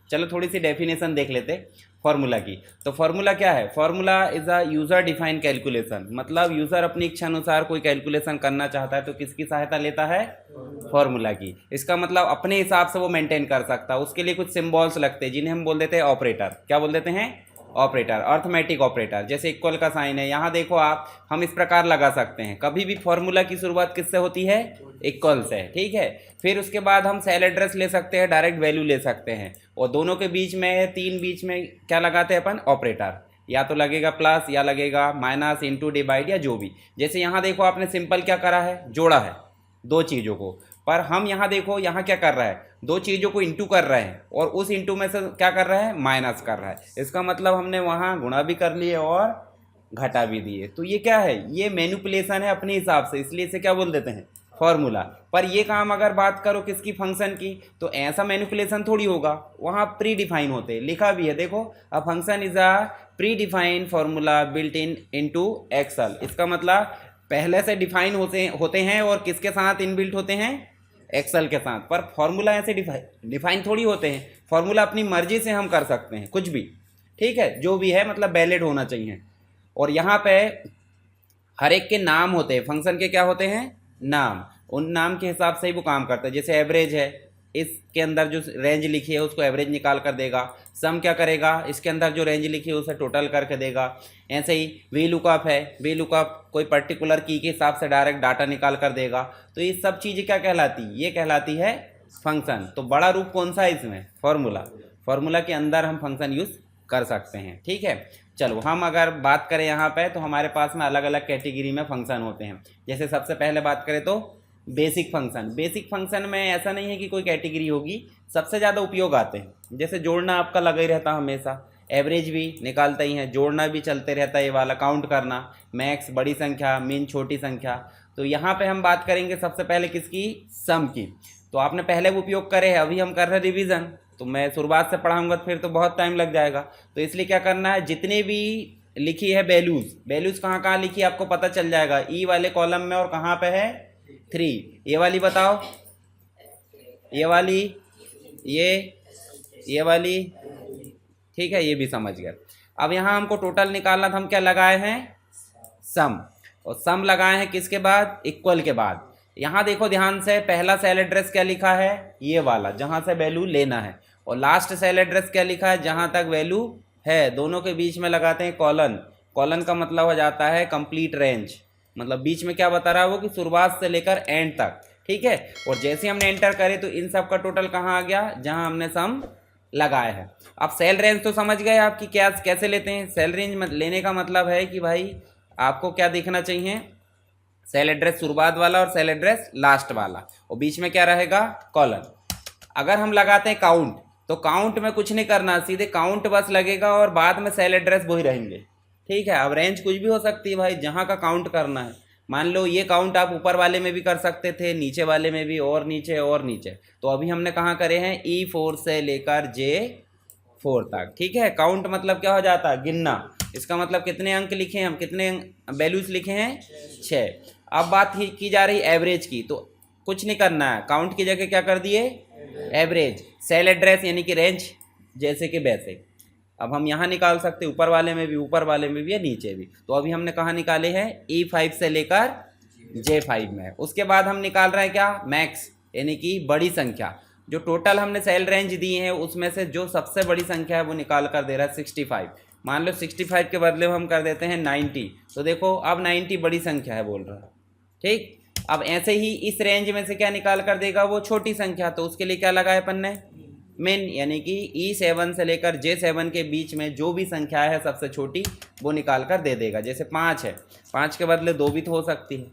चलो थोड़ी सी डेफिनेशन देख लेते फॉर्मूला की। तो फॉर्मूला क्या है? Formula is a user defined calculation, मतलब यूज़र अपनी इच्छा अनुसार कोई कैलकुलेशन करना चाहता है तो किसकी सहायता लेता है? फॉर्मूला की। इसका मतलब अपने हिसाब से वो मेंटेन कर सकता है। उसके लिए कुछ सिम्बॉल्स लगते हैं जिन्हें हम बोल देते हैं ऑपरेटर। क्या बोल देते हैं? Operator, arithmetic operator. जैसे इक्वल का साइन है, यहाँ देखो आप, हम इस प्रकार लगा सकते हैं। कभी भी फॉर्मूला की शुरुआत किससे होती है? इक्वल से, ठीक है। फिर उसके बाद हम सेल एड्रेस ले सकते हैं, डायरेक्ट वैल्यू ले सकते हैं, और दोनों के बीच में, तीन बीच में क्या लगाते हैं अपन? ऑपरेटर। या तो लगेगा प्लस, या लगेगा माइनस, इंटू, डिवाइड, या जो भी। जैसे यहाँ देखो आपने सिंपल क्या करा है? जोड़ा है दो चीज़ों को। पर हम यहाँ देखो, यहाँ क्या कर रहा है? दो चीज़ों को इंटू कर रहे हैं, और उस इंटू में से क्या कर रहा है? माइनस कर रहा है। इसका मतलब हमने वहाँ गुणा भी कर लिए और घटा भी दिए। तो ये क्या है? ये मैनिपुलेशन है अपने हिसाब से, इसलिए इसे क्या बोल देते हैं? फॉर्मूला। पर ये काम अगर बात करो किसकी? फंक्शन की, तो ऐसा मैनिपुलेशन थोड़ी होगा, वहाँ प्री डिफाइन होते हैं, लिखा भी है देखो, a function is a predefined formula built in into Excel. इसका मतलब पहले से डिफाइन होते हैं और किसके साथ इनबिल्ट होते हैं? एक्सेल के साथ। पर फॉर्मूला ऐसे डिफाइन थोड़ी होते हैं। फॉर्मूला अपनी मर्जी से हम कर सकते हैं कुछ भी, ठीक है, जो भी है, मतलब वैलिड होना चाहिए। और यहाँ पे हर एक के नाम होते हैं, फंक्शन के क्या होते हैं? नाम। उन नाम के हिसाब से ही वो काम करता है। जैसे एवरेज है, इसके अंदर जो रेंज लिखी है उसको एवरेज निकाल कर देगा। सम क्या करेगा? इसके अंदर जो रेंज लिखी है उसे टोटल करके देगा। ऐसे ही वी लुकअप है, वी लुकअप कोई पर्टिकुलर की के हिसाब से डायरेक्ट डाटा निकाल कर देगा। तो ये सब चीज़ें क्या कहलाती? ये कहलाती है फंक्शन। तो बड़ा रूप कौन सा है इसमें? फॉर्मूला। फॉर्मूला के अंदर हम फंक्शन यूज़ कर सकते हैं, ठीक है। चलो हम अगर बात करें यहाँ पे, तो हमारे पास में अलग अलग कैटेगरी में फंक्शन होते हैं। जैसे सबसे पहले बात करें तो बेसिक फंक्शन। बेसिक फंक्शन में ऐसा नहीं है कि कोई कैटेगरी होगी, सबसे ज़्यादा उपयोग आते हैं। जैसे जोड़ना आपका लगा ही रहता हमेशा, एवरेज भी निकालता ही है, जोड़ना भी चलते रहता है, ये वाला काउंट करना, मैक्स बड़ी संख्या, मिन छोटी संख्या। तो यहाँ पे हम बात करेंगे सबसे पहले किसकी? सम की। तो आपने पहले वो उपयोग करे हैं, अभी हम कर रहे हैं रिविज़न, तो मैं शुरुआत से पढ़ाऊँगा फिर तो बहुत टाइम लग जाएगा। तो इसलिए क्या करना है, जितने भी लिखी है वैल्यूज़ कहाँ कहाँ लिखी है आपको पता चल जाएगा, ई वाले कॉलम में, और कहाँ पे है? 3। ये वाली बताओ, ये वाली, ये वाली, ठीक है, ये भी समझ गए। अब यहाँ हमको टोटल निकालना था, हम क्या लगाए हैं? सम। और सम लगाए हैं किसके बाद? इक्वल के बाद। यहाँ देखो ध्यान से, पहला सेल एड्रेस क्या लिखा है? ये वाला, जहाँ से वैल्यू लेना है। और लास्ट सेल एड्रेस क्या लिखा है? जहाँ तक वैल्यू है। दोनों के बीच में लगाते हैं कॉलन। कॉलन का मतलब हो जाता है कंप्लीट रेंज, मतलब बीच में क्या बता रहा है वो, कि शुरुआत से लेकर एंड तक, ठीक है। और जैसे हमने एंटर करे तो इन सब का टोटल कहाँ आ गया? जहाँ हमने सम लगाया है। अब सेल रेंज तो समझ गए आपकी क्या कैसे लेते हैं। सेल रेंज लेने का मतलब है कि भाई आपको क्या देखना चाहिए? सेल एड्रेस शुरुआत वाला और सेल एड्रेस लास्ट वाला, और बीच में क्या रहेगा? कॉलन। अगर हम लगाते हैं काउंट, तो काउंट में कुछ नहीं करना, सीधे काउंट बस लगेगा और बाद में सेल एड्रेस वही रहेंगे, ठीक है। अब रेंज कुछ भी हो सकती है भाई, जहाँ का काउंट करना है। मान लो ये काउंट आप ऊपर वाले में भी कर सकते थे, नीचे वाले में भी, और नीचे और नीचे। तो अभी हमने कहाँ करे हैं? E4 से लेकर J4 तक, ठीक है। काउंट मतलब क्या हो जाता है? गिनना। इसका मतलब कितने अंक लिखे हैं हम, कितने वैल्यूज लिखे हैं? 6। अब बात की जा रही एवरेज की, तो कुछ नहीं करना है, काउंट की जगह क्या कर दिए? एवरेज। सेल एड्रेस यानी कि रेंज जैसे कि वैसे। अब हम यहाँ निकाल सकते हैं, ऊपर वाले में भी, ऊपर वाले में भी, या नीचे भी। तो अभी हमने कहाँ निकाले हैं? E5 से लेकर J5 में। उसके बाद हम निकाल रहे हैं क्या? मैक्स, यानी कि बड़ी संख्या। जो टोटल हमने सेल रेंज दी है उसमें से जो सबसे बड़ी संख्या है वो निकाल कर दे रहा है 65। मान लो 65 के बदले हम कर देते हैं 90। तो देखो अब 90 बड़ी संख्या है बोल रहा है, ठीक। अब ऐसे ही इस रेंज में से क्या निकाल कर देगा? वो छोटी संख्या। तो उसके लिए क्या लगाया अपन ने? मिन, यानी कि E7 से लेकर J7 के बीच में जो भी संख्या है सबसे छोटी, वो निकाल कर दे देगा। जैसे 5 है, 5 के बदले 2 भी तो हो सकती है,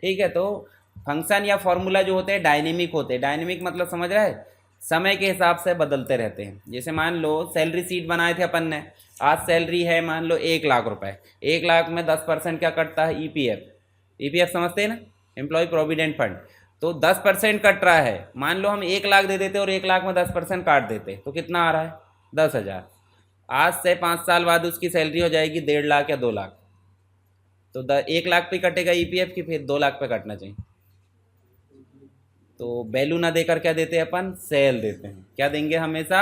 ठीक है। तो फंक्शन या फॉर्मूला जो होते हैं डायनेमिक होते हैं। डायनेमिक मतलब समझ रहा है? समय के हिसाब से बदलते रहते हैं। जैसे मान लो सैलरी शीट बनाए थे अपन ने, आज सैलरी है मान लो 1 लाख रुपए। 1 लाख में 10% क्या कटता है? EPF समझते हैं ना, एम्प्लॉय प्रोविडेंट फंड। तो 10% कट रहा है। मान लो हम 1 लाख दे देते और 1 लाख में 10% काट देते, तो कितना आ रहा है? 10,000। आज से 5 साल बाद उसकी सैलरी हो जाएगी 1.5 लाख या 2 लाख। तो 1 लाख पे कटेगा EPF की, फिर 2 लाख पे कटना चाहिए। तो वैल्यू ना देकर क्या देते हैं अपन? सेल देते हैं। क्या देंगे हमेशा?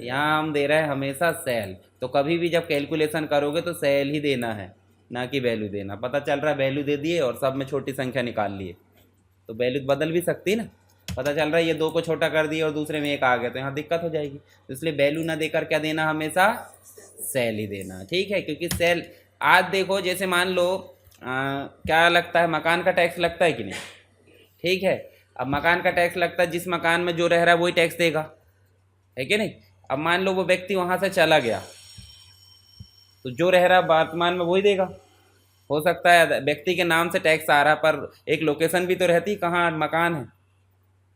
यहाँ हम दे रहे हैं हमेशा सेल, तो कभी भी जब कैलकुलेशन करोगे तो सेल ही देना है, ना कि वैल्यू देना। पता चल रहा है वैल्यू दे दिए और सब में छोटी संख्या निकाल लिए, तो वैल्यू बदल भी सकती है ना। पता चल रहा है ये 2 को छोटा कर दिया और दूसरे में 1 आ गया, तो यहाँ दिक्कत हो जाएगी। तो इसलिए वैल्यू ना देकर क्या देना, हमेशा सेल ही देना, ठीक है। क्योंकि सेल, आज देखो जैसे मान लो क्या लगता है, मकान का टैक्स लगता है कि नहीं, ठीक है। अब मकान का टैक्स लगता है, जिस मकान में जो रह रहा है वही टैक्स देगा, है कि नहीं। अब मान लो वो व्यक्ति वहाँ से चला गया, तो जो रह रहा है वर्तमान में वही देगा। हो सकता है व्यक्ति के नाम से टैक्स आ रहा है, पर एक लोकेशन भी तो रहती, कहाँ मकान है।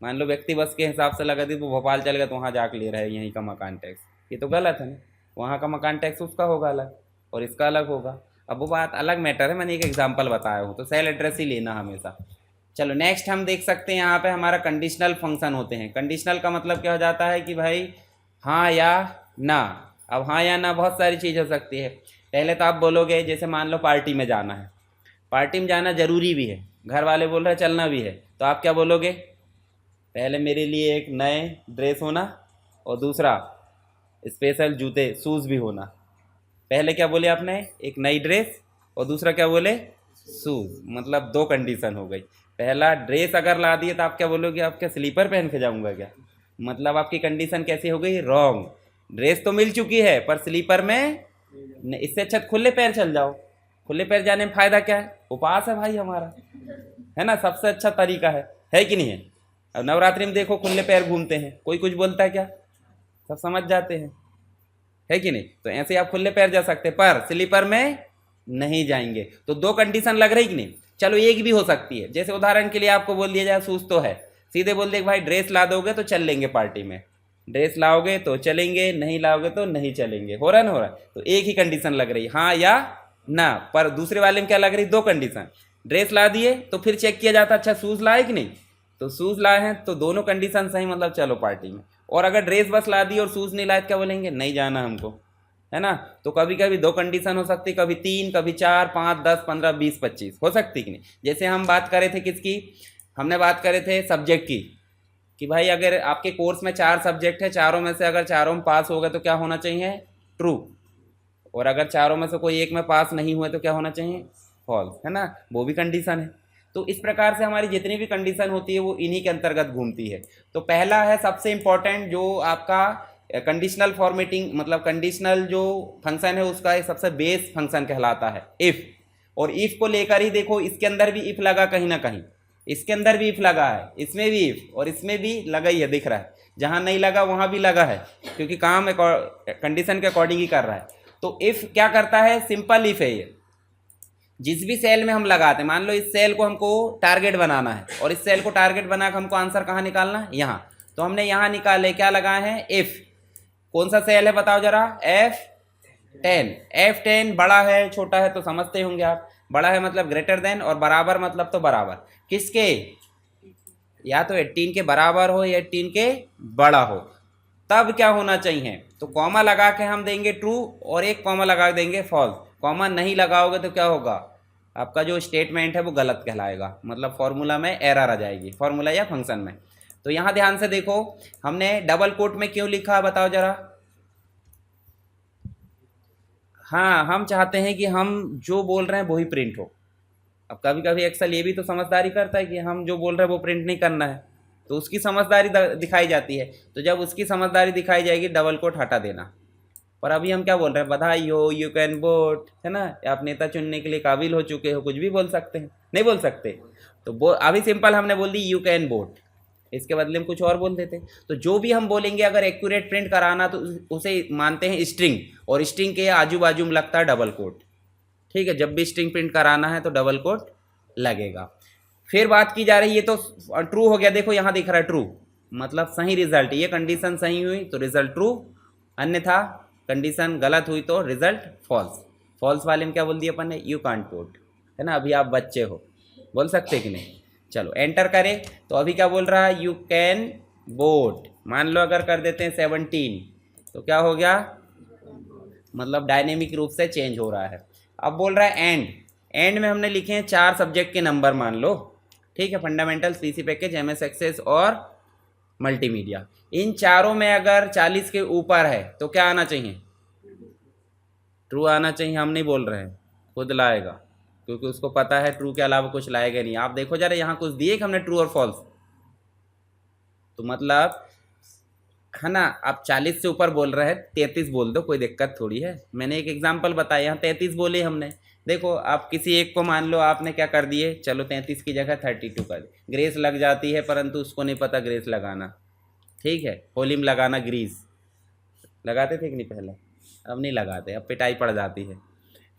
मान लो व्यक्ति बस के हिसाब से लगा दी, वो भोपाल चल गया तो वहाँ जाके ले रहा है यहीं का मकान टैक्स, ये तो गलत है ना। वहाँ का मकान टैक्स उसका होगा अलग और इसका अलग होगा। अब वो बात अलग मैटर है, मैंने एक एग्जांपल बताया हूँ, तो सेल एड्रेस ही लेना हमेशा। चलो नेक्स्ट हम देख सकते हैं, यहाँ पे हमारा कंडीशनल फंक्शन होते हैं। कंडीशनल का मतलब क्या हो जाता है कि भाई हाँ या ना। अब हाँ या ना बहुत सारी चीज़ हो सकती है। पहले तो आप बोलोगे, जैसे मान लो पार्टी में जाना है, पार्टी में जाना ज़रूरी भी है, घर वाले बोल रहे हैं चलना भी है, तो आप क्या बोलोगे, पहले मेरे लिए एक नए ड्रेस होना और दूसरा स्पेशल जूते शूज़ भी होना। पहले क्या बोले आपने, एक नई ड्रेस और दूसरा क्या बोले, शूज़। मतलब 2 कंडीशन हो गई। पहला ड्रेस अगर ला दिए तो आप क्या बोलोगे, आप क्या स्लीपर पहन के जाऊंगा क्या। मतलब आपकी कंडीशन कैसी हो गई, रॉन्ग। ड्रेस तो मिल चुकी है पर स्लीपर में, इससे अच्छा खुले पैर चल जाओ। खुले पैर जाने में फ़ायदा क्या है, उपवास है भाई हमारा, है ना, सबसे अच्छा तरीका है कि नहीं है। अब नवरात्रि में देखो खुले पैर घूमते हैं, कोई कुछ बोलता है क्या, सब समझ जाते हैं, है कि नहीं। तो ऐसे आप खुले पैर जा सकते हैं, पर स्लीपर में नहीं जाएंगे। तो 2 कंडीशन लग रही कि नहीं। चलो एक भी हो सकती है, जैसे उदाहरण के लिए आपको बोल दिया जाए शूज़ तो है, सीधे बोल दे भाई ड्रेस ला दोगे तो चल लेंगे पार्टी में, ड्रेस लाओगे तो चलेंगे, नहीं लाओगे तो नहीं चलेंगे। हो रहा है ना, हो रहा है। तो एक ही कंडीशन लग रही, हाँ या ना। पर दूसरे वाले में क्या लग रही, 2 कंडीशन। ड्रेस ला दिए तो फिर चेक किया जाता अच्छा शूज़ लाए कि नहीं, तो शूज़ लाए हैं तो दोनों कंडीशन सही, मतलब चलो पार्टी में। और अगर ड्रेस बस ला दी और शूज़ नहीं लाए तो क्या बोलेंगे, नहीं जाना हमको, है ना। तो कभी कभी 2 कंडीशन हो सकती, कभी 3, कभी 4, 5, 10, 15, 20, 25 हो सकती कि नहीं। जैसे हम बात कर रहे थे किसकी, हमने बात कर रहे थे सब्जेक्ट की, कि भाई अगर आपके कोर्स में 4 सब्जेक्ट है, चारों में से अगर चारों में पास हो गए तो क्या होना चाहिए, ट्रू। और अगर चारों में से कोई एक में पास नहीं हुए तो क्या होना चाहिए, फॉल्स, है ना, वो भी कंडीशन है। तो इस प्रकार से हमारी जितनी भी कंडीशन होती है वो इन्हीं के अंतर्गत घूमती है। तो पहला है सबसे इम्पॉर्टेंट जो आपका कंडीशनल फॉर्मेटिंग, मतलब कंडीशनल जो फंक्शन है उसका एक सबसे बेस फंक्शन कहलाता है इफ़। और इफ़ को लेकर ही देखो, इसके अंदर भी इफ़ लगा कहीं ना कहीं, इसके अंदर भी इफ़ लगा है, इसमें भी इफ़ और इसमें भी लगा ही है, दिख रहा है। जहाँ नहीं लगा वहाँ भी लगा है, क्योंकि काम कंडीशन के अकॉर्डिंग ही कर रहा है। तो इफ़ क्या करता है, सिंपल इफ़ है ये। जिस भी सेल में हम लगाते हैं, मान लो इस सेल को हमको टारगेट बनाना है और इस सेल को टारगेट बनाकर हमको आंसर कहाँ निकालना है, यहाँ। तो हमने यहाँ निकाले, क्या लगाए हैं, इफ़। कौन सा सेल है बताओ जरा, F10। F10 बड़ा है छोटा है तो समझते होंगे आप। बड़ा है मतलब ग्रेटर देन, और बराबर मतलब तो बराबर किसके, या तो 18 के बराबर हो या 18 के बड़ा हो। तब क्या होना चाहिए, तो कॉमा लगा के हम देंगे ट्रू और एक कॉमा लगा देंगे फॉल्स। कॉमा नहीं लगाओगे तो क्या होगा, आपका जो स्टेटमेंट है वो गलत कहलाएगा, मतलब फॉर्मूला में एरर आ जाएगी, फॉर्मूला या फंक्शन में। तो यहाँ ध्यान से देखो, हमने डबल कोट में क्यों लिखा बताओ जरा। हाँ, हम चाहते हैं कि हम जो बोल रहे हैं वही प्रिंट हो। अब कभी कभी एक्सेल ये भी तो समझदारी करता है कि हम जो बोल रहे हैं वो प्रिंट नहीं करना है, तो उसकी समझदारी दिखाई जाती है। तो जब उसकी समझदारी दिखाई जाएगी डबल कोट हटा देना। पर अभी हम क्या बोल रहे हैं, बधाई हो, यू कैन वोट, है ना, आप नेता चुनने के लिए काबिल हो चुके हो, कुछ भी बोल सकते हैं, नहीं बोल सकते। तो वो अभी सिंपल हमने बोल दी यू कैन वोट, इसके बदले में कुछ और बोल देते। तो जो भी हम बोलेंगे अगर एक्यूरेट प्रिंट कराना तो उसे मानते हैं स्ट्रिंग, और स्ट्रिंग के आजू बाजू में लगता है डबल कोट। ठीक है, जब भी स्ट्रिंग प्रिंट कराना है तो डबल कोट लगेगा। फिर बात की जा रही है, ये तो ट्रू हो गया, देखो यहाँ दिख रहा है ट्रू, मतलब सही रिजल्ट, ये कंडीशन सही हुई तो रिजल्ट ट्रू, अन्यथा कंडीशन गलत हुई तो रिजल्ट फॉल्स। फॉल्स वाले में क्या बोल दिया अपन ने, यू कांट वोट, है ना, अभी आप बच्चे हो, बोल सकते कि नहीं। चलो एंटर करें, तो अभी क्या बोल रहा है, यू कैन वोट। मान लो अगर कर देते हैं 17 तो क्या हो गया, मतलब डायनेमिक रूप से चेंज हो रहा है। अब बोल रहा है एंड। एंड में हमने लिखे हैं 4 सब्जेक्ट के नंबर मान लो, ठीक है, fundamental, PC package, MS Access और मल्टीमीडिया। इन चारों में अगर 40 के ऊपर है तो क्या आना चाहिए? ट्रू आना चाहिए। हम नहीं बोल रहे हैं, खुद लाएगा, क्योंकि उसको पता है ट्रू के अलावा कुछ लाएगा नहीं। आप देखो जरा, यहाँ कुछ दिए कि हमने ट्रू और फॉल्स, तो मतलब है ना, आप 40 से ऊपर बोल रहे हैं, 33 बोल दो, कोई दिक्कत थोड़ी है। मैंने एक एग्जांपल बताया, यहाँ 33 बोले हमने। देखो आप किसी एक को मान लो आपने क्या कर दिए, चलो 33 की जगह 32 कर दिए, ग्रेस लग जाती है, परंतु उसको नहीं पता ग्रेस लगाना। ठीक है, होली में लगाना ग्रीस लगाते थे कि नहीं पहले, अब नहीं लगाते, अब पिटाई पड़ जाती है।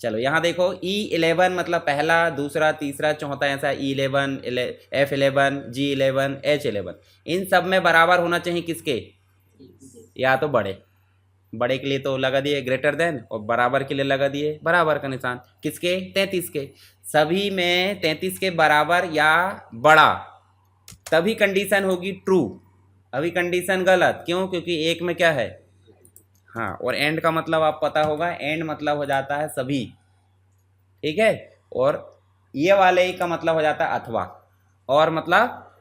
चलो यहाँ देखो E11 मतलब पहला, दूसरा, तीसरा, चौथा, ऐसा E11, F11, G11, H11, इन सब में बराबर होना चाहिए किसके? या तो बड़े के लिए तो लगा दिए ग्रेटर देन, और बराबर के लिए लगा दिए बराबर का निशान। किसके? 33 के। सभी में 33 के बराबर या बड़ा, तभी कंडीशन होगी ट्रू। अभी कंडीशन गलत, क्यों? क्योंकि एक में क्या है? हाँ, और एंड का मतलब आप पता होगा, एंड मतलब हो जाता है सभी। ठीक है, और ये वाले का मतलब हो जाता है अथवा, और मतलब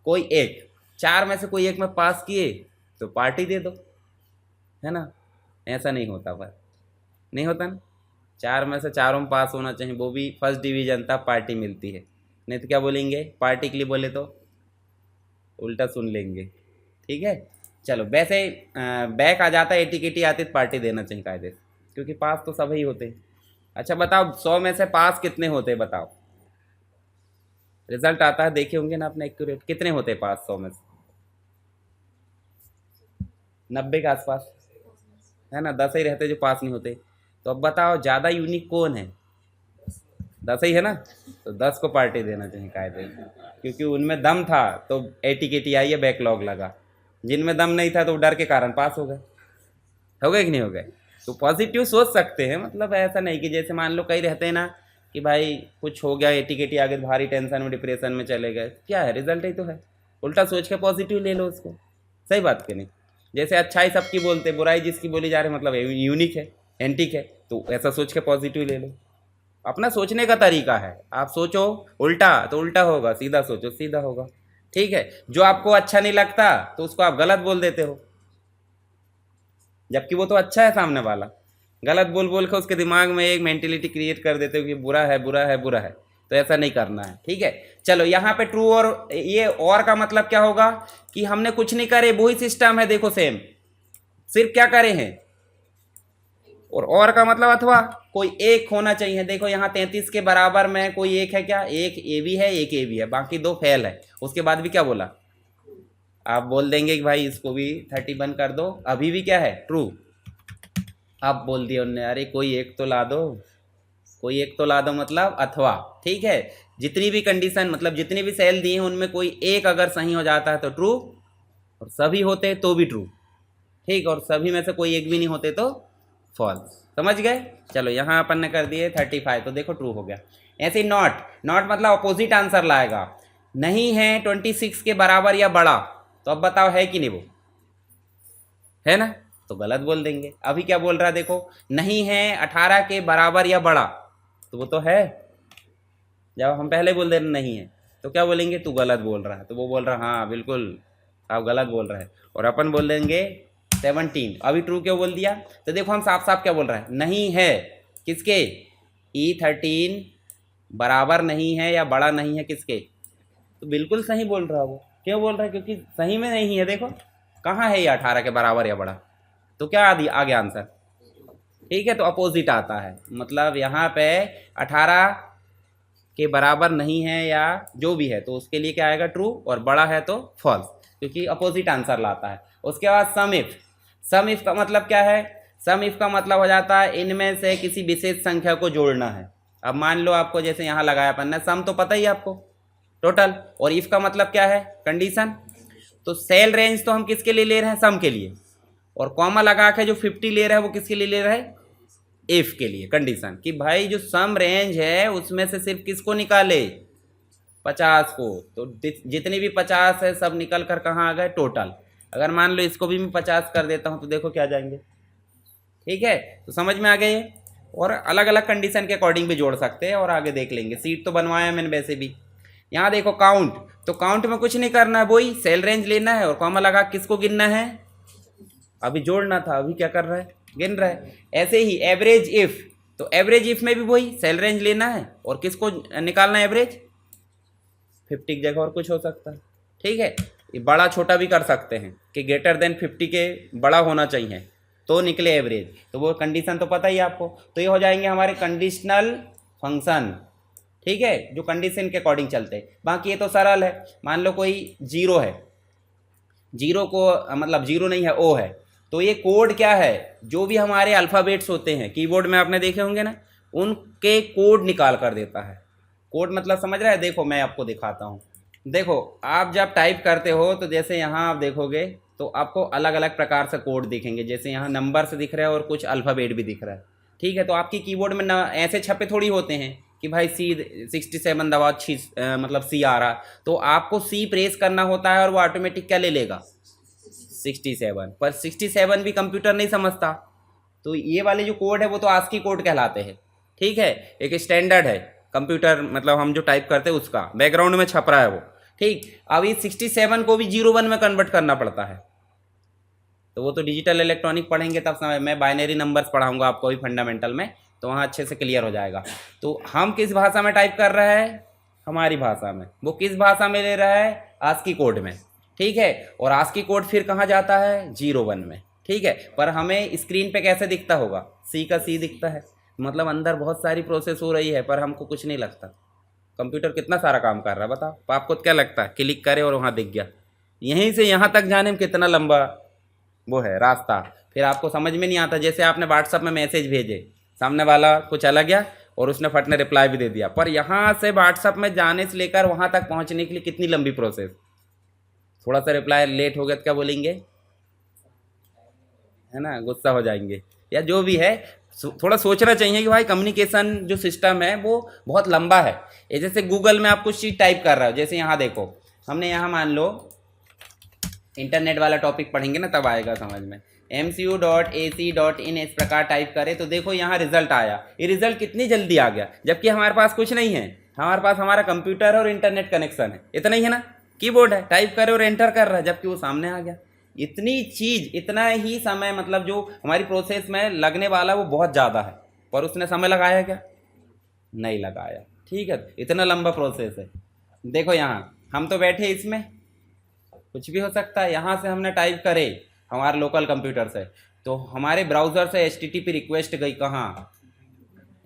कोई एक, चार में से कोई एक में पास किए तो पार्टी दे दो, है ना। ऐसा नहीं होता, पर नहीं होता ना, चार में से चारों में पास होना चाहिए, वो भी फर्स्ट डिवीजन तब पार्टी मिलती है। नहीं तो क्या बोलेंगे, पार्टी के लिए बोले तो उल्टा सुन लेंगे। ठीक है, चलो वैसे बैक आ जाता है, एटी आती तो पार्टी देना चाहिए कायदे से, क्योंकि पास तो सभी होते हैं। अच्छा बताओ 100 में से पास कितने होते हैं, बताओ। रिजल्ट आता है, देखे होंगे ना अपने एक्यूरेट, कितने होते हैं पास 100 में से? 90 के आसपास, है ना। 10 ही रहते जो पास नहीं होते। तो अब बताओ ज़्यादा यूनिक कौन है? 10 ही है ना, तो 10 को पार्टी देना चाहिए कायदे, क्योंकि उनमें दम था तो एटी आई है, बैकलॉग लगा। जिनमें दम नहीं था तो डर के कारण पास हो गए कि नहीं हो गए? तो पॉजिटिव सोच सकते हैं, मतलब ऐसा नहीं कि जैसे मान लो कई रहते हैं ना कि भाई कुछ हो गया, एटी आगे भारी टेंशन में, डिप्रेशन में चले गए, क्या है, रिजल्ट ही तो है। उल्टा सोच के पॉजिटिव ले लो उसको, सही बात के नहीं। जैसे अच्छाई सबकी बोलते, बुराई जिसकी बोली जा रही, मतलब यूनिक है, एंटिक है, तो ऐसा सोच के पॉजिटिव ले लो। अपना सोचने का तरीका है, आप सोचो उल्टा तो उल्टा होगा, सीधा सोचो सीधा होगा। ठीक है, जो आपको अच्छा नहीं लगता तो उसको आप गलत बोल देते हो, जबकि वो तो अच्छा है सामने वाला। गलत बोल बोल के उसके दिमाग में एक मेंटेलिटी क्रिएट कर देते हो कि बुरा है बुरा है बुरा है, तो ऐसा नहीं करना है। ठीक है, चलो यहाँ पे ट्रू और ये और का मतलब क्या होगा कि हमने कुछ नहीं करे, वही सिस्टम है, देखो सेम, सिर्फ क्या करे हैं, और का मतलब अथवा कोई एक होना चाहिए। देखो यहाँ 33 के बराबर में कोई एक है क्या? एक ए भी है, एक ए भी है, बाकी दो फेल है। उसके बाद भी क्या बोला? आप बोल देंगे कि भाई इसको भी 31 कर दो, अभी भी क्या है? ट्रू। आप बोल दिया उनने, अरे कोई एक तो ला दो, कोई एक तो ला दो, मतलब अथवा। ठीक है, जितनी भी कंडीशन, मतलब जितनी भी सेल दी हैं उनमें कोई एक अगर सही हो जाता है तो ट्रू, और सभी होते तो भी ट्रू। ठीक, और सभी में से कोई एक भी नहीं होते तो फॉल्स। समझ गए? चलो यहाँ अपन ने कर दिए 35, तो देखो ट्रू हो गया। ऐसे ही नॉट, नॉट मतलब अपोजिट आंसर लाएगा। नहीं है 26 के बराबर या बड़ा, तो अब बताओ है कि नहीं, वो है ना, तो गलत बोल देंगे। अभी क्या बोल रहा है देखो, नहीं है 18 के बराबर या बड़ा, तो वो तो है। जब हम पहले बोल दे रहे नहीं है तो क्या बोलेंगे, तू गलत बोल रहा है, तो वो बोल रहा है हाँ बिल्कुल आप गलत बोल रहे हैं, और अपन बोल देंगे 17। अभी ट्रू क्यों बोल दिया? तो देखो हम साफ साफ क्या बोल रहे हैं, नहीं है किसके? E13 बराबर नहीं है या बड़ा नहीं है किसके? तो बिल्कुल सही बोल रहा है वो। क्यों बोल रहा है? क्योंकि सही में नहीं है। देखो कहाँ है ये 18 के बराबर या बड़ा, तो क्या आ गया आंसर? ठीक है, तो अपोजिट आता है, मतलब यहाँ पे 18 के बराबर नहीं है या जो भी है तो उसके लिए क्या आएगा? ट्रू, और बड़ा है तो फॉल्स, क्योंकि अपोजिट आंसर लाता है। उसके बाद सम इफ, सम इफ का मतलब क्या है? सम इफ का मतलब हो जाता है इनमें से किसी विशेष संख्या को जोड़ना है। अब मान लो आपको जैसे यहाँ लगाया अपन ने, सम तो पता ही है आपको, टोटल, और इफ का मतलब क्या है? कंडीशन। तो सेल रेंज तो हम किसके लिए ले रहे हैं? सम के लिए, और कॉमा लगा के जो 50 ले रहा है वो किसके लिए ले रहा है? इफ के लिए, कंडीशन कि भाई जो सम रेंज है उसमें से सिर्फ किसको निकाले? 50 को। तो जितनी भी 50 है सब निकल कर कहाँ आ गए? टोटल। अगर मान लो इसको भी मैं 50 कर देता हूँ तो देखो क्या जाएंगे। ठीक है, तो समझ में आ गए ये। और अलग अलग कंडीशन के अकॉर्डिंग भी जोड़ सकते हैं, और आगे देख लेंगे। सीट तो बनवाया मैंने वैसे भी। यहाँ देखो काउंट, तो काउंट में कुछ नहीं करना है, वही सेल रेंज लेना है और कॉमा लगा किसको गिनना है, अभी जोड़ना था, अभी क्या कर रहा है, गिन रहा है। ऐसे ही एवरेज इफ, तो एवरेज इफ में भी वही सेल रेंज लेना है और किसको निकालना है, एवरेज 50 की जगह और कुछ हो सकता है। ठीक है, ये बड़ा छोटा भी कर सकते हैं कि ग्रेटर देन 50 के बड़ा होना चाहिए तो निकले एवरेज, तो वो कंडीशन तो पता ही आपको। तो ये हो जाएंगे हमारे कंडीशनल फंक्शन, ठीक है, जो कंडीशन के अकॉर्डिंग चलते हैं। बाकी ये तो सरल है, मान लो कोई जीरो है, जीरो को मतलब जीरो नहीं है, ओ है, तो ये कोड क्या है, जो भी हमारे अल्फ़ाबेट्स होते हैं कीबोर्ड में आपने देखे होंगे ना, उनके कोड निकाल कर देता है। कोड मतलब समझ रहा है, देखो मैं आपको दिखाता हूँ। देखो आप जब टाइप करते हो तो जैसे यहाँ आप देखोगे तो आपको अलग अलग प्रकार से कोड दिखेंगे, जैसे यहाँ नंबर से दिख रहा है और कुछ अल्फ़ाबेट भी दिख रहा है। ठीक है, तो आपकी कीबोर्ड में ना ऐसे छपे थोड़ी होते हैं कि भाई C67 दबाओ, मतलब C आ रहा, तो आपको C प्रेस करना होता है और वो ऑटोमेटिक क्या ले लेगा, 67। पर 67 भी कंप्यूटर नहीं समझता, तो ये वाले जो कोड है वो तो ASCII कोड कहलाते हैं। ठीक है, एक स्टैंडर्ड है कंप्यूटर, मतलब हम जो टाइप करते हैं उसका बैकग्राउंड में छप रहा है वो। ठीक, अब इस 67 को भी 01 में कन्वर्ट करना पड़ता है, तो वो तो डिजिटल इलेक्ट्रॉनिक पढ़ेंगे तब समझ, मैं बाइनरी नंबर्स पढ़ाऊंगा आपको भी फंडामेंटल में, तो वहाँ अच्छे से क्लियर हो जाएगा। तो हम किस भाषा में टाइप कर रहा है, हमारी भाषा में, वो किस भाषा में ले रहा है, ASCII कोड में। ठीक है, और ASCII कोड फिर कहाँ जाता है, 01 में। ठीक है, पर हमें स्क्रीन पे कैसे दिखता होगा, C का C दिखता है, मतलब अंदर बहुत सारी प्रोसेस हो रही है पर हमको कुछ नहीं लगता। कंप्यूटर कितना सारा काम कर रहा है बताओ, तो आपको क्या लगता है, क्लिक करे और वहाँ दिख गया। यहीं से यहाँ तक जाने में कितना लंबा वो है रास्ता, फिर आपको समझ में नहीं आता। जैसे आपने व्हाट्सअप में मैसेज भेजे, सामने वाला कुछ अलग गया और उसने फट ने रिप्लाई भी दे दिया, पर यहाँ से व्हाट्सअप में जाने से लेकर वहाँ तक पहुँचने के लिए कितनी लंबी प्रोसेस। थोड़ा सा रिप्लाई लेट हो गया तो क्या बोलेंगे, है ना, गुस्सा हो जाएंगे, या जो भी है। थोड़ा सोचना चाहिए कि भाई कम्युनिकेशन जो सिस्टम है वो बहुत लंबा है। ये जैसे गूगल में आप कुछ चीज़ टाइप कर रहे हो, जैसे यहाँ देखो, हमने यहाँ मान लो इंटरनेट वाला टॉपिक पढ़ेंगे ना तब आएगा समझ में, mcu.ac.in इस प्रकार टाइप करें तो देखो यहाँ रिजल्ट आया। ये रिजल्ट कितनी जल्दी आ गया, जबकि हमारे पास कुछ नहीं है, हमारे पास हमारा कंप्यूटर और इंटरनेट कनेक्शन है, इतना ही है ना, कीबोर्ड है, टाइप करे और एंटर कर रहा है, जबकि वो सामने आ गया। इतनी चीज़, इतना ही समय, मतलब जो हमारी प्रोसेस में लगने वाला वो बहुत ज़्यादा है, पर उसने समय लगाया क्या, नहीं लगाया। ठीक है, इतना लंबा प्रोसेस है। देखो यहाँ हम तो बैठे, इसमें कुछ भी हो सकता है। यहाँ से हमने टाइप करे हमारे लोकल कंप्यूटर से, तो हमारे ब्राउज़र से HTTP रिक्वेस्ट गई कहाँ,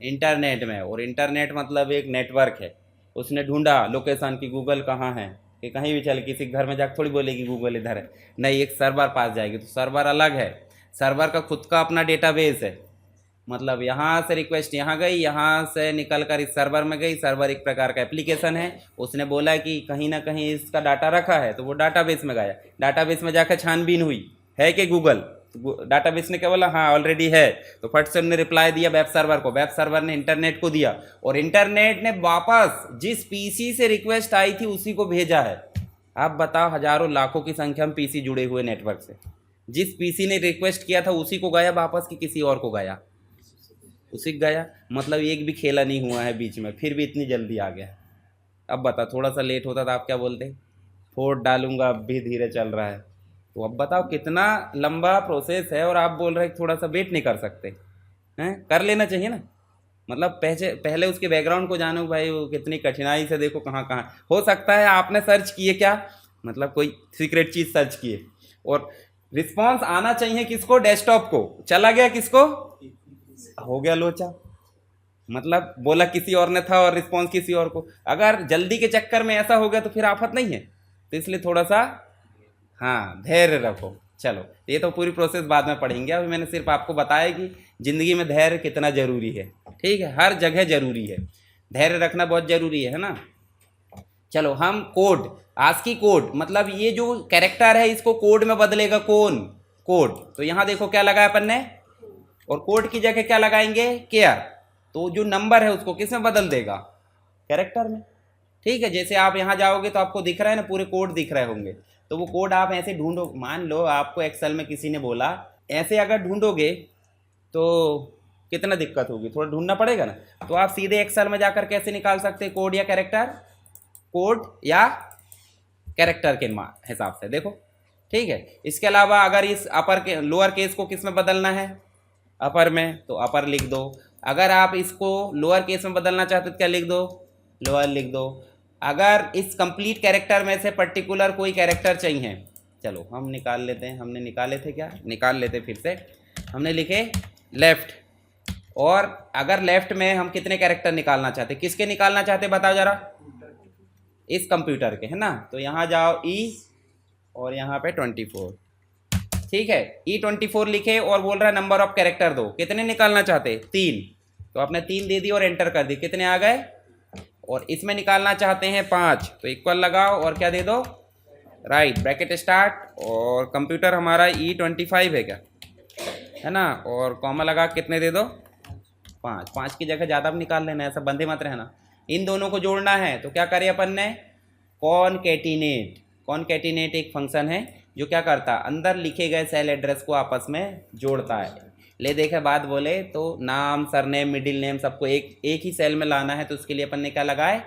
इंटरनेट में, और इंटरनेट मतलब एक नेटवर्क है, उसने ढूंढा लोकेशन की गूगल कहाँ है, कि कहीं भी चले, किसी घर में जाकर थोड़ी बोलेगी गूगल इधर है, नहीं, एक सर्वर पास जाएगी, तो सर्वर अलग है, सर्वर का खुद का अपना डेटाबेस है, मतलब यहाँ से रिक्वेस्ट यहाँ गई, यहाँ से निकल कर इस सर्वर में गई। सर्वर एक प्रकार का एप्लीकेशन है, उसने बोला कि कहीं ना कहीं इसका डाटा रखा है, तो वो डाटाबेस में गया, डाटाबेस में जाकर छानबीन हुई है कि गूगल, डाटाबेस ने क्या बोला, हाँ ऑलरेडी है, तो फट से उन्होंने रिप्लाई दिया वेब सर्वर को, वेब सर्वर ने इंटरनेट को दिया, और इंटरनेट ने वापस जिस पीसी से रिक्वेस्ट आई थी उसी को भेजा है। आप बताओ, हजारों लाखों की संख्या में पीसी जुड़े हुए नेटवर्क से, जिस पीसी ने रिक्वेस्ट किया था उसी को गया वापस, कि किसी और को गया, उसी गया, मतलब एक भी खेला नहीं हुआ है बीच में, फिर भी इतनी जल्दी आ गया। अब बता, थोड़ा सा लेट होता था आप क्या बोलते, फोर्ट डालूंगा, अब भी धीरे चल रहा है। तो अब बताओ कितना लंबा प्रोसेस है, और आप बोल रहे हैं थोड़ा सा वेट नहीं कर सकते हैं, कर लेना चाहिए ना। मतलब पहले उसके बैकग्राउंड को जानो भाई, वो कितनी कठिनाई से, देखो कहाँ कहाँ हो सकता है आपने सर्च किए क्या, मतलब कोई सीक्रेट चीज़ सर्च किए, और रिस्पॉन्स आना चाहिए किसको, डेस्कटॉप को, चला गया किसको, हो गया लोचा, मतलब बोला किसी और ने था और रिस्पॉन्स किसी और को। अगर जल्दी के चक्कर में ऐसा हो गया तो फिर आफत नहीं है, तो इसलिए थोड़ा सा हाँ धैर्य रखो। चलो ये तो पूरी प्रोसेस बाद में पढ़ेंगे, अभी मैंने सिर्फ आपको बताया कि ज़िंदगी में धैर्य कितना ज़रूरी है। ठीक है, हर जगह ज़रूरी है, धैर्य रखना बहुत ज़रूरी है ना। चलो हम कोड, ASCII कोड, मतलब ये जो कैरेक्टर है इसको कोड में बदलेगा कौन, कोड। तो यहाँ देखो क्या लगाया अपन ने, और कोड की जगह क्या लगाएंगे, केयर, तो जो नंबर है उसको किस में बदल देगा, कैरेक्टर में। ठीक है, जैसे आप यहाँ जाओगे तो आपको दिख रहा है ना, पूरे कोड दिख रहे होंगे, तो वो कोड आप ऐसे ढूंढो, मान लो आपको एक्सेल में किसी ने बोला ऐसे अगर ढूंढोगे तो कितना दिक्कत होगी, थोड़ा ढूंढना पड़ेगा ना। तो आप सीधे एक्सेल में जाकर कैसे निकाल सकते कोड या कैरेक्टर, कोड या कैरेक्टर के हिसाब से, देखो ठीक है। इसके अलावा अगर इस अपर के लोअर केस को किस में बदलना है, अपर में, तो अपर लिख दो। अगर आप इसको लोअर केस में बदलना चाहते हो तो क्या लिख दो, लोअर लिख दो। अगर इस कंप्लीट कैरेक्टर में से पर्टिकुलर कोई कैरेक्टर चाहिए, चलो हम निकाल लेते हैं, हमने निकाले थे क्या, निकाल लेते फिर से, हमने लिखे लेफ्ट। और अगर लेफ्ट में हम कितने कैरेक्टर निकालना चाहते, किसके निकालना चाहते बताओ जरा, इस कंप्यूटर के, है ना। तो यहाँ जाओ ई और यहाँ पे 24, ठीक है। E24 लिखे और बोल रहा है नंबर ऑफ कैरेक्टर दो, कितने निकालना चाहते, 3, तो आपने 3 दे दी और एंटर कर दी, कितने आ गए। और इसमें निकालना चाहते हैं 5, तो इक्वल लगाओ और क्या दे दो, राइट, ब्रैकेट स्टार्ट, और कंप्यूटर हमारा E25 है क्या, है ना, और कॉमा लगा कितने दे दो, 5 की जगह ज़्यादा निकाल लेना, ऐसा बंदे मत रहना। इन दोनों को जोड़ना है तो क्या करें अपन ने, कॉनकैटिनेट। कॉनकैटिनेट एक फंक्शन है जो क्या करता है, अंदर लिखे गए सेल एड्रेस को आपस में जोड़ता है। ले देखे बात बोले तो नाम, सरनेम, मिडिल नेम सबको एक ही सेल में लाना है, तो उसके लिए अपन ने क्या लगाए,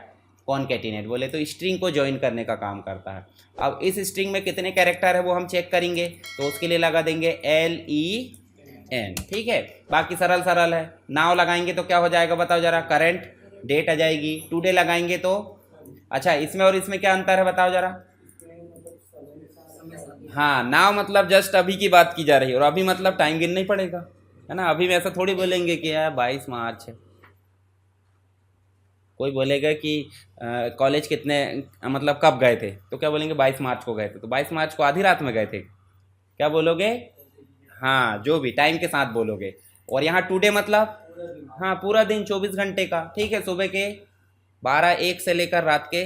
कॉनकैटिनेट। बोले तो स्ट्रिंग को ज्वाइन करने का काम करता है। अब इस स्ट्रिंग में कितने कैरेक्टर है वो हम चेक करेंगे, तो उसके लिए लगा देंगे LEN, ठीक है। बाकी सरल सरल है। नाउ लगाएंगे तो क्या हो जाएगा बताओ जरा, करंट, डेट आ जाएगी। टुडे लगाएंगे तो, अच्छा इसमें और इसमें क्या अंतर है बताओ जरा। हाँ, नाउ मतलब जस्ट अभी की बात की जा रही है, और अभी मतलब टाइम गिनना ही पड़ेगा, है ना। अभी में ऐसा थोड़ी बोलेंगे कि यार 22 मार्च है। कोई बोलेगा कि कॉलेज कितने मतलब कब गए थे, तो क्या बोलेंगे 22 मार्च को गए थे, तो 22 मार्च को आधी रात में गए थे, क्या बोलोगे, हाँ जो भी टाइम के साथ बोलोगे। और यहाँ टुडे मतलब, हाँ पूरा दिन 24 घंटे का, ठीक है, सुबह के 12-1 से लेकर रात के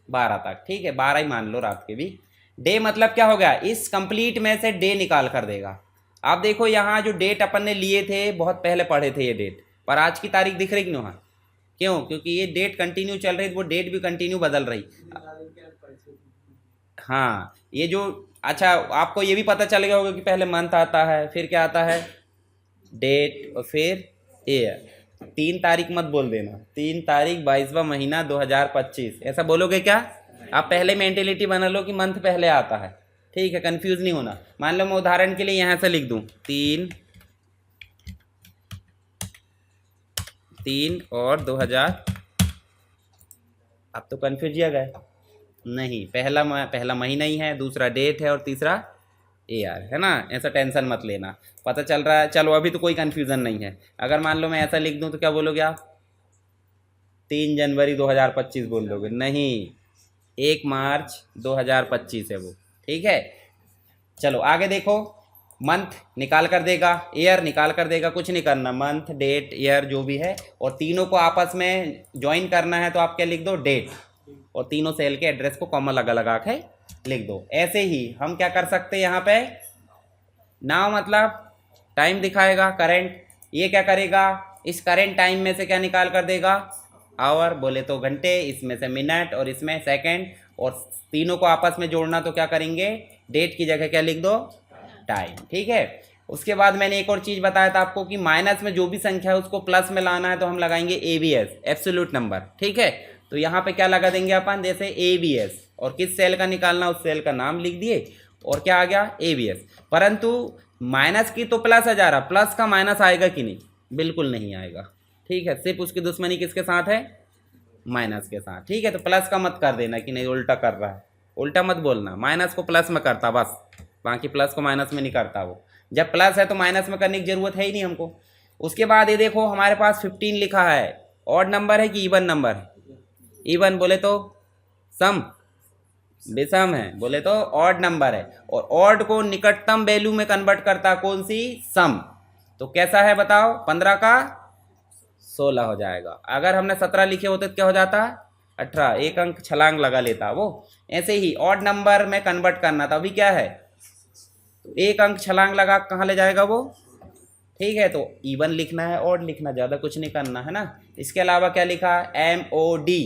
12 तक, ठीक है, 12 ही मान लो रात के भी। डे मतलब क्या हो गया, इस कंप्लीट में से डे निकाल कर देगा। आप देखो यहाँ जो डेट अपन ने लिए थे, बहुत पहले पढ़े थे ये डेट, पर आज की तारीख दिख रही क्यों है, क्यों, क्योंकि ये डेट कंटिन्यू चल रही, वो डेट भी कंटिन्यू बदल रही। हाँ ये जो, अच्छा आपको ये भी पता चल गया होगा कि पहले मंथ आता है, फिर क्या आता है, डेट, और फिर ईयर। 3 तारीख मत बोल देना, 3 तारीख 22वां महीना 2025, ऐसा बोलोगे क्या। आप पहले मेंटेलिटी बना लो कि मंथ पहले आता है, ठीक है, कंफ्यूज नहीं होना। मान लो मैं उदाहरण के लिए यहाँ से लिख दूँ 3 और 2000, अब तो कंफ्यूज किया गया नहीं, पहला महीना ही है, दूसरा डेट है और तीसरा ईयर, है ना। ऐसा टेंशन मत लेना, पता चल रहा है, चलो अभी तो कोई कन्फ्यूज़न नहीं है। अगर मान लो मैं ऐसा लिख दूं तो क्या बोलोगे आप, 3 जनवरी 2025 बोल दोगे, नहीं 1 मार्च 2025 है वो, ठीक है। चलो आगे देखो, मंथ निकाल कर देगा, ईयर निकाल कर देगा, कुछ नहीं करना, मंथ डेट ईयर जो भी है, और तीनों को आपस में ज्वाइन करना है तो आप क्या लिख दो, डेट, और तीनों सेल के एड्रेस को कॉमा लगा लगा के लिख दो। ऐसे ही हम क्या कर सकते हैं यहाँ पे, नाउ मतलब टाइम दिखाएगा, करंट, ये क्या करेगा, इस करंट टाइम में से क्या निकाल कर देगा, आवर, बोले तो घंटे, इसमें से मिनट और इसमें सेकंड, और तीनों को आपस में जोड़ना तो क्या करेंगे, डेट की जगह क्या लिख दो, टाइम, ठीक है। उसके बाद मैंने एक और चीज़ बताया था आपको कि माइनस में जो भी संख्या है उसको प्लस में लाना है, तो हम लगाएंगे ABS, एब्सोल्यूट नंबर, ठीक है। तो यहाँ पे क्या लगा देंगे अपन, जैसे ABS, और किस सेल का निकालना उस सेल का नाम लिख दिए, और क्या आ गया, ABS। परंतु माइनस की तो प्लस आ जा रहा, प्लस का माइनस आएगा कि नहीं, बिल्कुल नहीं आएगा, ठीक है। सिर्फ उसकी दुश्मनी किसके साथ है, माइनस के साथ, ठीक है। तो प्लस का मत कर देना कि नहीं उल्टा कर रहा है, उल्टा मत बोलना, माइनस को प्लस में करता बस, बाकी प्लस को माइनस में नहीं करता वो। जब प्लस है तो माइनस में करने की ज़रूरत है ही नहीं हमको। उसके बाद ये देखो हमारे पास 15 लिखा है, ऑड नंबर है कि इवन नंबर है, इवन बोले तो सम, विषम है बोले तो ऑड नंबर है, और ऑड को निकटतम वैल्यू में कन्वर्ट करता कौन सी, सम। तो कैसा है बताओ, 15 का 16 हो जाएगा। अगर हमने 17 लिखे होते तो क्या हो जाता, 18, एक अंक छलांग लगा लेता वो। ऐसे ही ऑड नंबर में कन्वर्ट करना था, अभी क्या है, तो एक अंक छलांग लगा कहाँ ले जाएगा वो, ठीक है। तो इवन लिखना है, ऑड लिखना, ज़्यादा कुछ नहीं करना है ना। इसके अलावा क्या लिखा, MOD,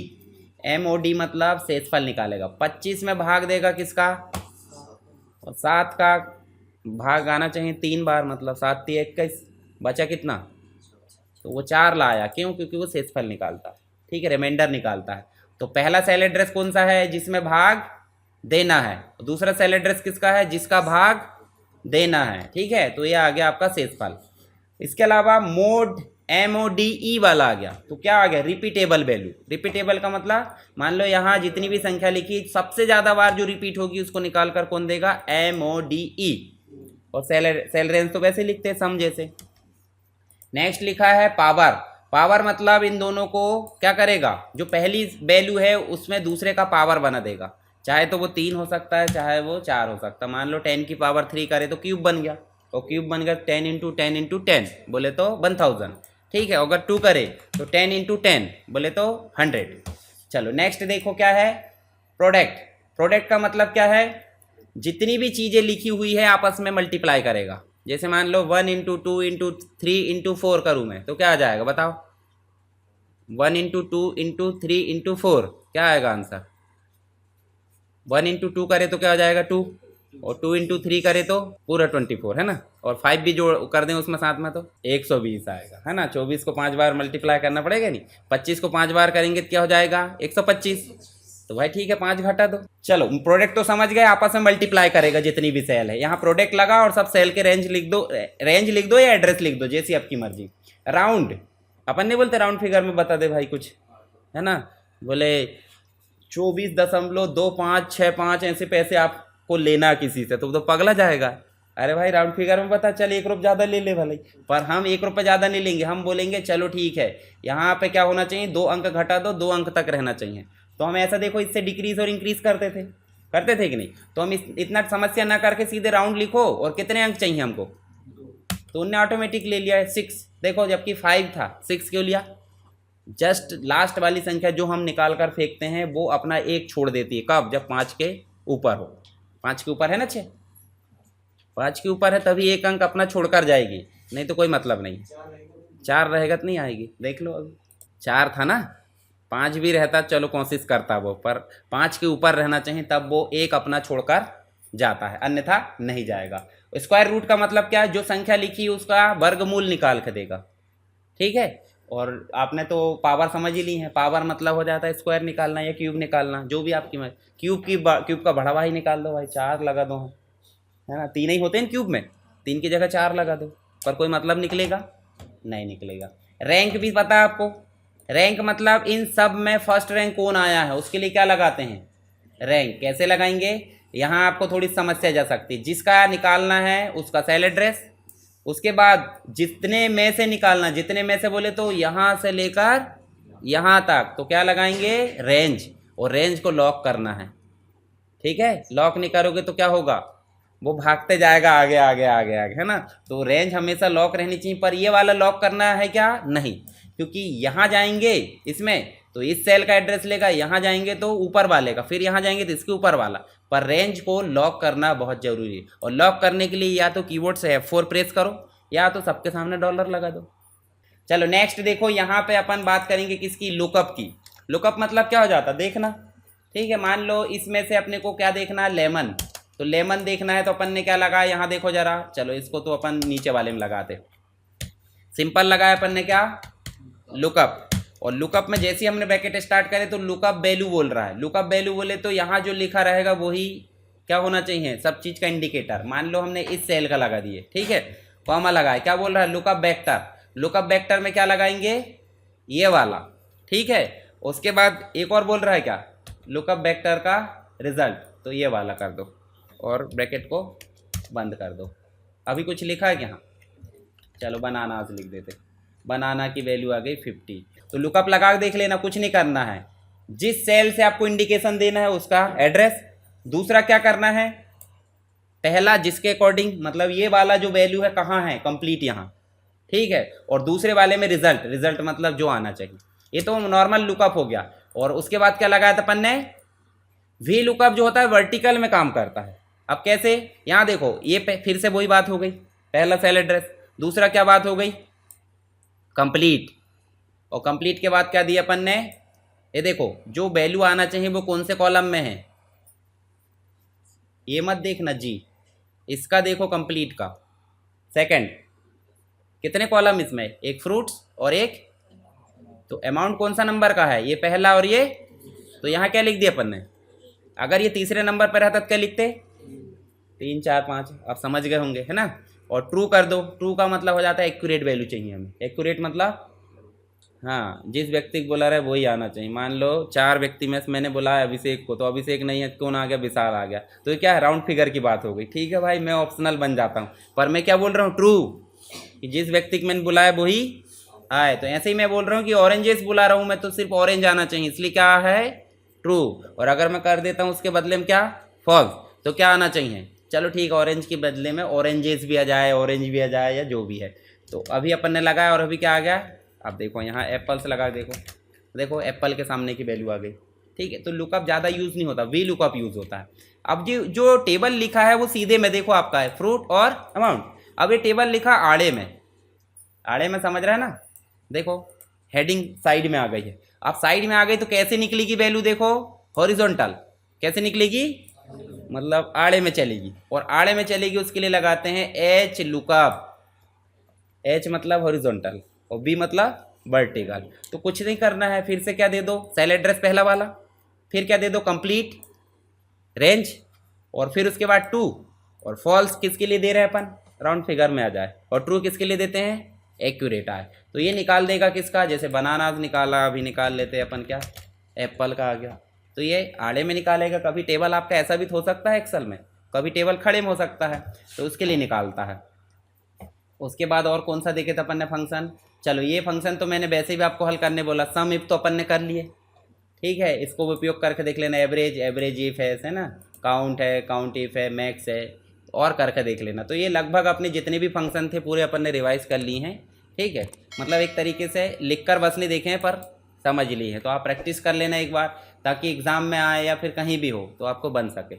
MOD मतलब शेषफल निकालेगा, 25 में भाग देगा किसका, और 7 का भाग आना चाहिए 3 बार, मतलब 7 × 21, बचा कितना, तो वो 4 लाया, क्यों, क्योंकि वो शेषफल निकालता है, ठीक है, रिमाइंडर निकालता है। तो पहला सेल एड्रेस कौन सा है जिसमें भाग देना है, दूसरा सेल एड्रेस किसका है जिसका भाग देना है। ठीक है, तो ये आ गया आपका शेषफल। इसके अलावा मोड MODE वाला आ गया, तो क्या आ गया, रिपीटेबल वैल्यू। रिपीटेबल का मतलब मान लो यहाँ जितनी भी संख्या लिखी सबसे ज़्यादा बार जो रिपीट होगी उसको निकाल कर कौन देगा, MODE। और सेल रेंज तो वैसे लिखते हैं सम जैसे। नेक्स्ट लिखा है पावर। पावर मतलब इन दोनों को क्या करेगा, जो पहली वैल्यू है उसमें दूसरे का पावर बना देगा, चाहे तो वो 3 हो सकता है चाहे वो 4 हो सकता है। मान लो 10 की पावर 3 करे तो क्यूब बन गया, तो क्यूब बन गया 10 इंटू 10 इंटू 10 बोले तो 1000। ठीक है, अगर 2 करे तो 10 इंटू 10 बोले तो 100। चलो नेक्स्ट देखो क्या है, प्रोडक्ट। प्रोडक्ट का मतलब क्या है, जितनी भी चीज़ें लिखी हुई है आपस में मल्टीप्लाई करेगा। जैसे मान लो 1 इंटू 2 इंटू 3 इंटू 4 करूँ मैं तो क्या आ जाएगा बताओ, 1 इंटू 2 इंटू 3 इंटू 4 क्या आएगा आंसर। 1 इंटू 2 करे तो क्या हो जाएगा 2, और 2 इंटू 3 करे तो पूरा 24 है ना, और 5 भी जोड़ कर दें उसमें साथ में तो 120 आएगा है ना। 24 को 5 बार मल्टीप्लाई करना पड़ेगा नहीं, 25 को 5 बार करेंगे तो क्या हो जाएगा 125। तो भाई ठीक है 5 घटा दो। चलो प्रोडक्ट तो समझ गए, आपस में मल्टीप्लाई करेगा जितनी भी सेल है। यहाँ प्रोडक्ट लगा और सब सेल के रेंज लिख दो, रेंज लिख दो या एड्रेस लिख दो जैसी आपकी मर्जी। राउंड अपन नहीं बोलते राउंड फिगर में बता दे भाई कुछ, है ना, बोले 24.2565 ऐसे पैसे आपको लेना किसी से तो पगला जाएगा। अरे भाई राउंड फिगर में पता चल 1 रुपये ज़्यादा ले ले भले, पर हम 1 रुपये ज़्यादा नहीं लेंगे। हम बोलेंगे चलो ठीक है यहाँ पे क्या होना चाहिए, 2 अंक घटा दो, 2 अंक तक रहना चाहिए। तो हम ऐसा देखो इससे डिक्रीज और इंक्रीज करते थे कि नहीं। तो हम इतना समस्या ना करके सीधे राउंड लिखो और कितने अंक चाहिए हमको, तो उनने ऑटोमेटिक ले लिया है 6। देखो जबकि 5 था 6 क्यों लिया, जस्ट लास्ट वाली संख्या जो हम निकाल कर फेंकते हैं वो अपना 1 छोड़ देती है। कब, जब 5 के ऊपर हो। 5 के ऊपर है ना 6, 5 के ऊपर है तभी 1 अंक अपना छोड़कर जाएगी, नहीं तो कोई मतलब नहीं। 4 रहेगा तो नहीं आएगी, देख लो अभी 4 था ना, 5 भी रहता चलो कोशिश करता वो, पर 5 के ऊपर रहना चाहिए तब वो 1 अपना छोड़कर जाता है, अन्यथा नहीं जाएगा। स्क्वायर रूट का मतलब क्या है, जो संख्या लिखी उसका वर्गमूल निकाल के देगा। ठीक है, और आपने तो पावर समझ ही ली है, पावर मतलब हो जाता है स्क्वायर निकालना या क्यूब निकालना, जो भी आपकी क्यूब का बढ़ावा ही निकाल दो भाई, 4 लगा दो, है ना, 3 ही होते हैं क्यूब में, 3 की जगह 4 लगा दो, पर कोई मतलब निकलेगा नहीं निकलेगा। रैंक भी पता है आपको, रैंक मतलब इन सब में फर्स्ट रैंक कौन आया है उसके लिए क्या लगाते हैं, रैंक। कैसे लगाएंगे, यहाँ आपको थोड़ी समस्या जा सकती है। जिसका निकालना है उसका सेल एड्रेस, उसके बाद जितने में से निकालना, जितने में से बोले तो यहाँ से लेकर यहाँ तक, तो क्या लगाएंगे, रेंज, और रेंज को लॉक करना है। ठीक है, लॉक नहीं करोगे तो क्या होगा, वो भागते जाएगा आगे आगे आगे आगे, है ना। तो रेंज हमेशा लॉक रहनी चाहिए, पर ये वाला लॉक करना है क्या, नहीं, क्योंकि यहाँ जाएंगे इसमें तो इस सेल का एड्रेस लेगा, यहाँ जाएंगे तो ऊपर वाले का, फिर यहाँ जाएंगे तो इसके ऊपर वाला, पर रेंज को लॉक करना बहुत ज़रूरी है। और लॉक करने के लिए या तो कीबोर्ड से F4 प्रेस करो या तो सबके सामने डॉलर लगा दो। चलो नेक्स्ट देखो, यहाँ पे अपन बात करेंगे किसकी, लुकअप की। लुकअप मतलब क्या हो जाता देखना। ठीक है, मान लो इसमें से अपने को क्या देखना है, लेमन, तो लेमन देखना है तो अपन ने क्या लगाया, यहाँ देखो जरा, चलो इसको तो अपन नीचे वाले में लगाते, सिंपल लगाया अपन ने क्या, लुकअप। और लुकअप में जैसे ही हमने ब्रैकेट स्टार्ट करे तो लुकअप वैल्यू बोल रहा है, लुकअप वैल्यू बोले तो यहाँ जो लिखा रहेगा वही क्या होना चाहिए, सब चीज़ का इंडिकेटर। मान लो हमने इस सेल का लगा दिए, ठीक है, कॉमा लगाए, क्या बोल रहा है, लुकअप वेक्टर। लुकअप वेक्टर में क्या लगाएंगे, ये वाला, ठीक है। उसके बाद एक और बोल रहा है क्या, लुकअप वेक्टर का रिजल्ट, तो ये वाला कर दो और ब्रैकेट को बंद कर दो। अभी कुछ लिखा है क्या, चलो बनाना लिख देते, बनाना की वैल्यू आ गई 50। तो लुकअप लगा के देख लेना, कुछ नहीं करना है, जिस सेल से आपको इंडिकेशन देना है उसका एड्रेस। दूसरा क्या करना है, पहला जिसके अकॉर्डिंग, मतलब ये वाला जो वैल्यू है कहाँ है, कंप्लीट यहाँ, ठीक है। और दूसरे वाले में रिजल्ट, रिजल्ट मतलब जो आना चाहिए। ये तो नॉर्मल लुकअप हो गया। और उसके बाद क्या लगाया था अपन ने, वी लुकअप जो होता है वर्टिकल में काम करता है। अब कैसे, यहाँ देखो, ये फिर से वही बात हो गई, पहला सेल एड्रेस, दूसरा क्या बात हो गई, कंप्लीट। और कंप्लीट के बाद क्या दिया अपन ने, ये देखो जो वैल्यू आना चाहिए वो कौन से कॉलम में है, ये मत देखना जी, इसका देखो कंप्लीट का। सेकंड, कितने कॉलम इसमें, एक फ्रूट्स और एक, तो अमाउंट कौन सा नंबर का है, ये पहला और ये तो यहाँ क्या लिख दिया अपन ने, अगर ये तीसरे नंबर पर रहता तो क्या लिखते, 3 4 5, आप समझ गए होंगे, है ना। और ट्रू कर दो, ट्रू का मतलब हो जाता है एक्यूरेट वैल्यू चाहिए हमें। एक्यूरेट मतलब हाँ, जिस व्यक्ति को बुला रहा है वही आना चाहिए। मान लो 4 व्यक्ति में से मैंने बुलाया अभिषेक को, तो अभिषेक नहीं है, कौन आ गया, विशाल आ गया, तो ये क्या है, राउंड फिगर की बात हो गई। ठीक है भाई, मैं ऑप्शनल बन जाता हूँ, पर मैं क्या बोल रहा हूँ, ट्रू, कि जिस व्यक्ति को मैंने बुलाया वही आए। तो ऐसे ही मैं बोल रहा हूँ कि ऑरेंजेस बुला रहा हूँ मैं, तो सिर्फ ऑरेंज आना चाहिए, इसलिए क्या है, ट्रू। और अगर मैं कर देता हूँ उसके बदले में क्या, फॉल्स, तो क्या आना चाहिए, चलो ठीक, ऑरेंज के बदले में ऑरेंजेस भी आ जाए, ऑरेंज भी आ जाए, या जो भी है। तो अभी अपन ने लगाया और अभी क्या आ गया, अब देखो यहाँ एप्पल्स लगा, देखो देखो एप्पल के सामने की वैल्यू आ गई। ठीक है, तो लुकअप ज़्यादा यूज़ नहीं होता, वी लुकअप यूज़ होता है। अब जो टेबल लिखा है वो सीधे में देखो आपका है फ्रूट और अमाउंट। अब ये टेबल लिखा आड़े में, आड़े में समझ रहा है ना, देखो हेडिंग साइड में आ गई है। अब साइड में आ गई तो कैसे निकलेगी वैल्यू, देखो हॉरिजॉन्टल, कैसे निकलेगी, मतलब आड़े में चलेगी। और आड़े में चलेगी उसके लिए लगाते हैं एच लुकअप, एच मतलब हॉरिजॉन्टल और बी मतलब वर्टिकल। तो कुछ नहीं करना है, फिर से क्या दे दो, सेल एड्रेस पहला वाला, फिर क्या दे दो, कंप्लीट रेंज, और फिर उसके बाद ट्रू और फॉल्स किसके लिए दे रहे हैं अपन, राउंड फिगर में आ जाए, और ट्रू किसके लिए देते हैं, एक्यूरेट आए। तो ये निकाल देगा किसका, जैसे बनानाज निकाला, अभी निकाल लेते हैं अपन क्या, एप्पल का आ गया। तो ये आड़े में निकालेगा, कभी टेबल आपका ऐसा भी हो सकता है एक्सेल में, कभी टेबल खड़े में हो सकता है, तो उसके लिए निकालता है। उसके बाद और कौन सा देखे थे अपन ने फंक्शन, चलो ये फंक्शन तो मैंने वैसे भी आपको हल करने बोला, सम इफ तो अपन ने कर लिए। ठीक है, इसको उपयोग करके देख लेना, एवरेज, एवरेज इफ है ना, काउंट है, काउंट इफ है, मैक्स है, और करके देख लेना। तो ये लगभग अपने जितने भी फंक्शन थे पूरे अपन ने रिवाइज कर लिए हैं। ठीक है, मतलब एक तरीके से लिख कर बस नहीं देखे हैं पर समझ लिए हैं। तो आप प्रैक्टिस कर लेना एक बार, ताकि एग्ज़ाम में आए या फिर कहीं भी हो तो आपको बन सके।